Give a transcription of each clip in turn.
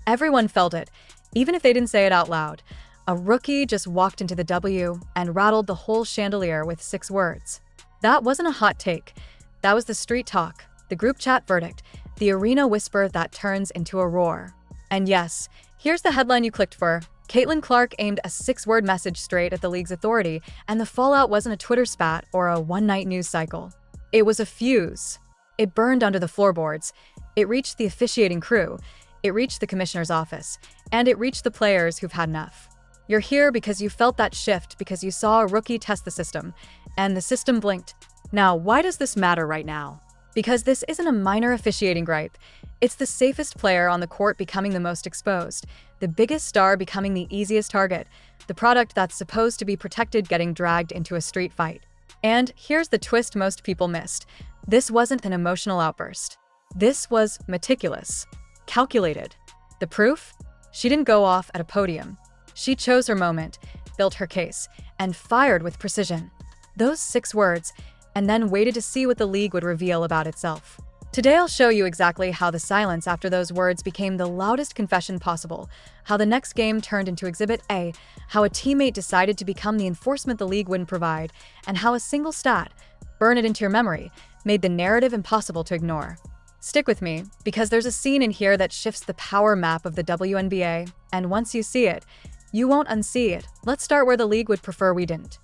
Everyone felt it, even if they didn't say it out loud. A rookie just walked into the W and rattled the whole chandelier with 6 words. That wasn't a hot take. That was the street talk, the group chat verdict, the arena whisper that turns into a roar. And yes, here's the headline you clicked for. Caitlin Clark aimed a 6-word message straight at the league's authority, and the fallout wasn't a Twitter spat or a one-night news cycle. It was a fuse. It burned under the floorboards. It reached the officiating crew. It reached the commissioner's office. And it reached the players who've had enough. You're here because you felt that shift, because you saw a rookie test the system, and the system blinked. Now, why does this matter right now? Because this isn't a minor officiating gripe. It's the safest player on the court becoming the most exposed, the biggest star becoming the easiest target, the product that's supposed to be protected getting dragged into a street fight. And here's the twist most people missed. This wasn't an emotional outburst. This was meticulous, calculated. The proof? She didn't go off at a podium. She chose her moment, built her case, and fired with precision. Those 6 words, and then waited to see what the league would reveal about itself. Today I'll show you exactly how the silence after those words became the loudest confession possible, how the next game turned into Exhibit A, how a teammate decided to become the enforcement the league wouldn't provide, and how a single stat, burn it into your memory, made the narrative impossible to ignore. Stick with me, because there's a scene in here that shifts the power map of the WNBA, and once you see it, you won't unsee it. Let's start where the league would prefer we didn't.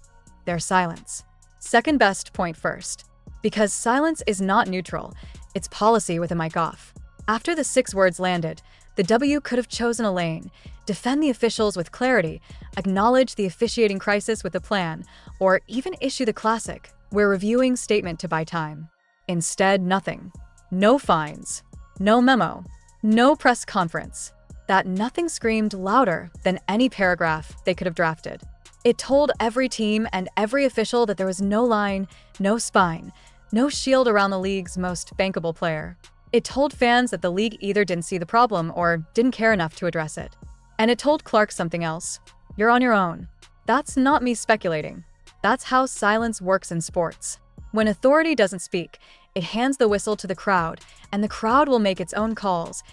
Their silence. Second best point first. Because silence is not neutral, it's policy with a mic off. After the 6 words landed, the W could have chosen a lane, defend the officials with clarity, acknowledge the officiating crisis with a plan, or even issue the classic, "We're reviewing" statement to buy time. Instead, nothing. No fines. No memo. No press conference. That nothing screamed louder than any paragraph they could have drafted. It told every team and every official that there was no line, no spine, no shield around the league's most bankable player. It told fans that the league either didn't see the problem or didn't care enough to address it. And it told Clark something else. You're on your own. That's not me speculating. That's how silence works in sports. When authority doesn't speak, it hands the whistle to the crowd, and the crowd will make its own calls.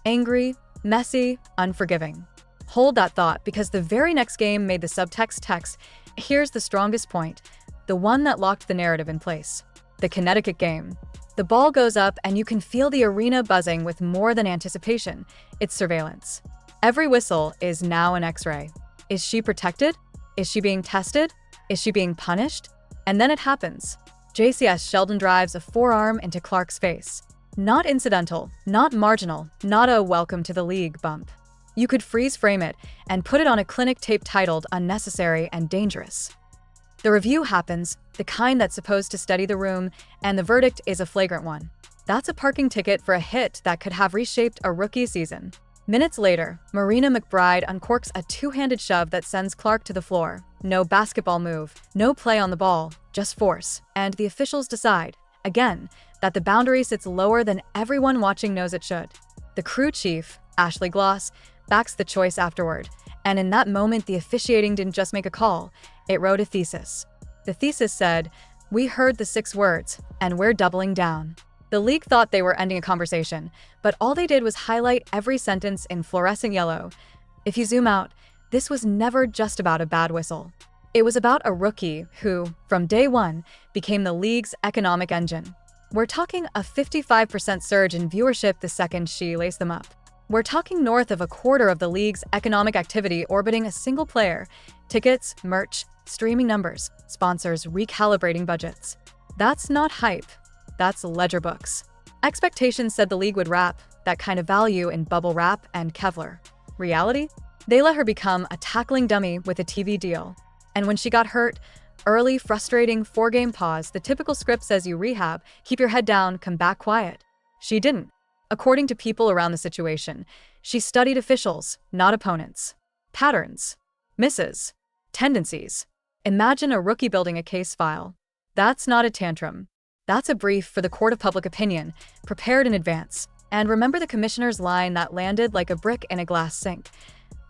Angry, messy, unforgiving. Hold that thought, because the very next game made the subtext text. Here's the strongest point, the one that locked the narrative in place. The Connecticut game. The ball goes up and you can feel the arena buzzing with more than anticipation. It's surveillance. Every whistle is now an X-ray. Is she protected? Is she being tested? Is she being punished? And then it happens. JCS Sheldon drives a forearm into Clark's face. Not incidental, not marginal, not a welcome to the league bump. You could freeze frame it and put it on a clinic tape titled Unnecessary and Dangerous. The review happens, the kind that's supposed to steady the room, and the verdict is a flagrant one. That's a parking ticket for a hit that could have reshaped a rookie season. Minutes later, Marina McBride uncorks a 2-handed shove that sends Clark to the floor. No basketball move, no play on the ball, just force. And the officials decide, again, that the boundary sits lower than everyone watching knows it should. The crew chief, Ashley Gloss, backs the choice afterward. And in that moment, the officiating didn't just make a call, it wrote a thesis. The thesis said, "We heard the 6 words, and we're doubling down." The league thought they were ending a conversation, but all they did was highlight every sentence in fluorescent yellow. If you zoom out, this was never just about a bad whistle. It was about a rookie who, from day one, became the league's economic engine. We're talking a 55% surge in viewership the second she laced them up. We're talking north of a quarter of the league's economic activity orbiting a single player. Tickets, merch, streaming numbers, sponsors recalibrating budgets. That's not hype. That's ledger books. Expectations said the league would wrap that kind of value in bubble wrap and Kevlar. Reality? They let her become a tackling dummy with a TV deal. And when she got hurt, early, frustrating 4-game pause, the typical script says you rehab, keep your head down, come back quiet. She didn't. According to people around the situation, she studied officials, not opponents. Patterns. Misses. Tendencies. Imagine a rookie building a case file. That's not a tantrum. That's a brief for the court of public opinion, prepared in advance. And remember the commissioner's line that landed like a brick in a glass sink.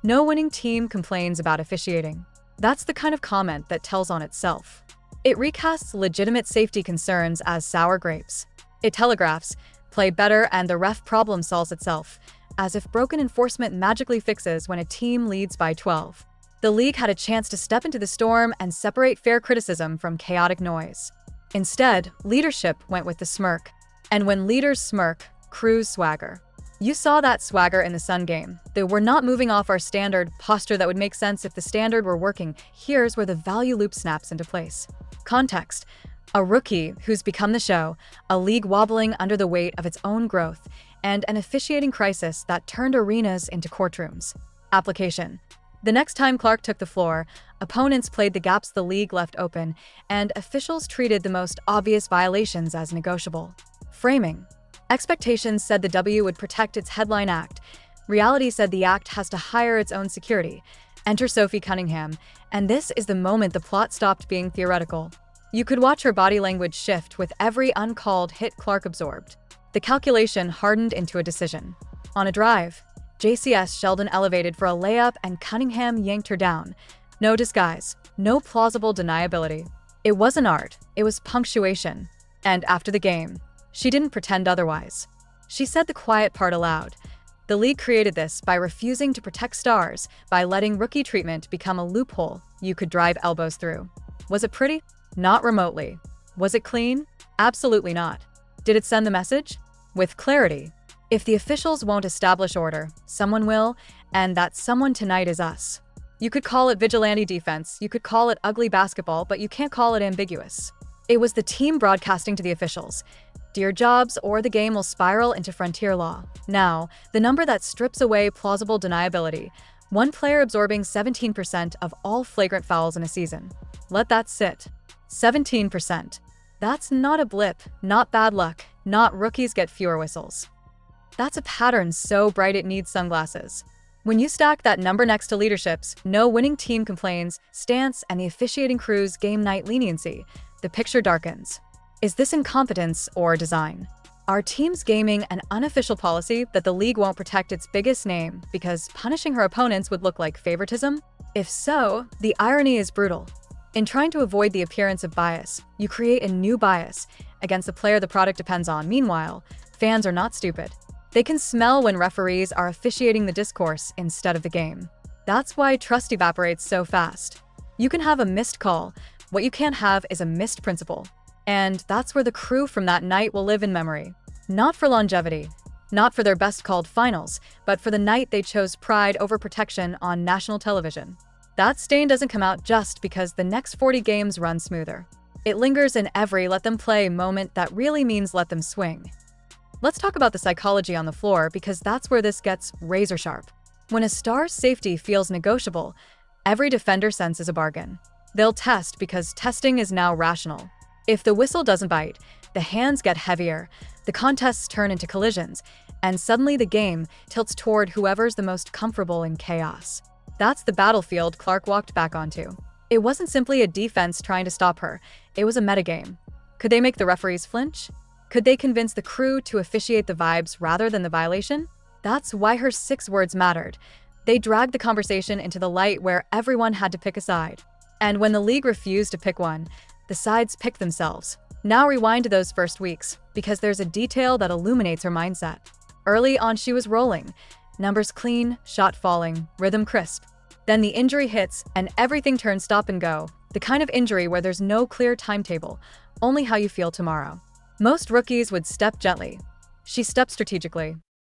No winning team complains about officiating. That's the kind of comment that tells on itself. It recasts legitimate safety concerns as sour grapes. It telegraphs, play better and the ref problem solves itself. as if broken enforcement magically fixes when a team leads by 12. The league had a chance to step into the storm and separate fair criticism from chaotic noise. Instead, leadership went with the smirk. And when leaders smirk, crews swagger. You saw that swagger in the Sun game. The "we're not moving off our standard" posture that would make sense if the standard were working. Here's where the value loop snaps into place. Context: a rookie who's become the show, a league wobbling under the weight of its own growth, and an officiating crisis that turned arenas into courtrooms. Application: the next time Clark took the floor, opponents played the gaps the league left open, and officials treated the most obvious violations as negotiable. Framing: expectations said the W would protect its headline act. Reality said the act has to hire its own security. Enter Sophie Cunningham, and this is the moment the plot stopped being theoretical. You could watch her body language shift with every uncalled hit Clark absorbed. The calculation hardened into a decision. On a drive, JCS Sheldon elevated for a layup and Cunningham yanked her down. No disguise, no plausible deniability. It wasn't art, it was punctuation. And after the game, she didn't pretend otherwise. She said the quiet part aloud. The league created this by refusing to protect stars, by letting rookie treatment become a loophole you could drive elbows through. Was it pretty? Not remotely. Was it clean? Absolutely not. Did it send the message? With clarity. If the officials won't establish order, someone will, and that someone tonight is us. You could call it vigilante defense, you could call it ugly basketball, but you can't call it ambiguous. It was the team broadcasting to the officials. Do your jobs, or the game will spiral into frontier law. Now, the number that strips away plausible deniability. One player absorbing 17% of all flagrant fouls in a season. Let that sit. 17%. That's not a blip, not bad luck, not rookies get fewer whistles. That's a pattern so bright it needs sunglasses. When you stack that number next to leadership's "no winning team complains" stance and the officiating crew's game night leniency, the picture darkens. Is this incompetence or design? Are teams gaming an unofficial policy that the league won't protect its biggest name because punishing her opponents would look like favoritism? If so, the irony is brutal. In trying to avoid the appearance of bias, you create a new bias against the player the product depends on. Meanwhile, fans are not stupid. They can smell when referees are officiating the discourse instead of the game. That's why trust evaporates so fast. You can have a missed call. What you can't have is a missed principle. And that's where the crew from that night will live in memory. Not for longevity, not for their best-called finals, but for the night they chose pride over protection on national television. That stain doesn't come out just because the next 40 games run smoother. It lingers in every let them play moment that really means let them swing. Let's talk about the psychology on the floor because that's where this gets razor sharp. When a star's safety feels negotiable, every defender senses a bargain. They'll test because testing is now rational. If the whistle doesn't bite, the hands get heavier, the contests turn into collisions, and suddenly the game tilts toward whoever's the most comfortable in chaos. That's the battlefield Clark walked back onto. It wasn't simply a defense trying to stop her, it was a metagame. Could they make the referees flinch? Could they convince the crew to officiate the vibes rather than the violation? That's why her 6 words mattered. They dragged the conversation into the light where everyone had to pick a side. And when the league refused to pick one, the sides picked themselves. Now rewind to those first weeks, because there's a detail that illuminates her mindset. Early on she was rolling. Numbers clean, shot falling, rhythm crisp. Then the injury hits and everything turns stop and go. The kind of injury where there's no clear timetable, only how you feel tomorrow. Most rookies would step gently. She stepped strategically.